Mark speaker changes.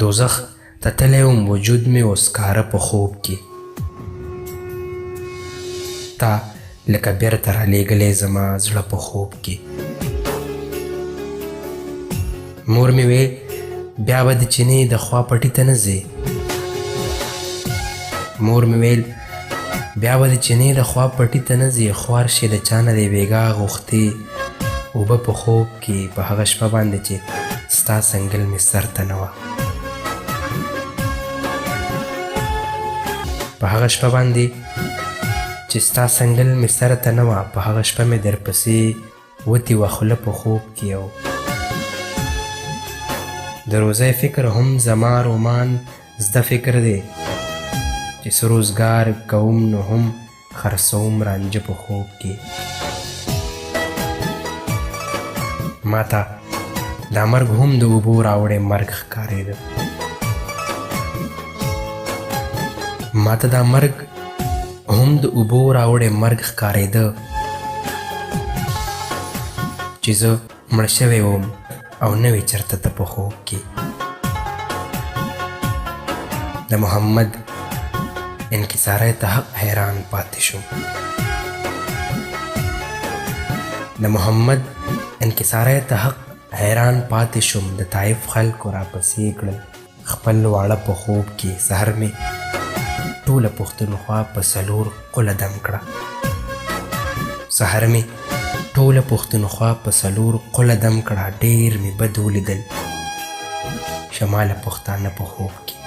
Speaker 1: دوزخ ته تللی وم وجود مې اوس ښکاره په خوب کې. تا لکه بیرته رالیږلی زما زړه په خوب کې. مور مې وې بیا به د چینې د خوا پټي ته نه ځې. مور مې ویل بیا به د چینې د خوا پټي ته نه ځې، خوار شي د چا نه دی بېګا غوښتې اوبه په خوب کې په هغه شپه باندې چې ستا سنګل مې سر ته نه وه. په هغه شپه باندې چې ستا سنګل مې سر ته نه وه، په هغه شپه مې درپسې وتې وه خوله په خوب کې. او د روزی فکر هم زما رومان زده فکر دی چې څه روزګار کوم نو هم خرڅوم رانجه په خوب کې. ما ته دا مرګ هم د اوبو راوړی مرګ ښکارېده. ما ته دا مرګ هم د اوبو راوړی مرګ ښکارېده چې زه مړ شوی وم او نه وې چېرته ته په خوب کې. د محمد انکساری ته حق حیران پاتې شوم. د محمد انکساری ته حق حیران پاتې شوم. د طایف خلکو راپسې کړل خپل واړه په خوب کې. سحر مې ټوله پښتونخوا په څلور قله دم کړه. سحر مې ټوله پښتونخوا په څلور قله دم کړه. ډېر مې بد ولیدل شماله پښتانه په خوب کې.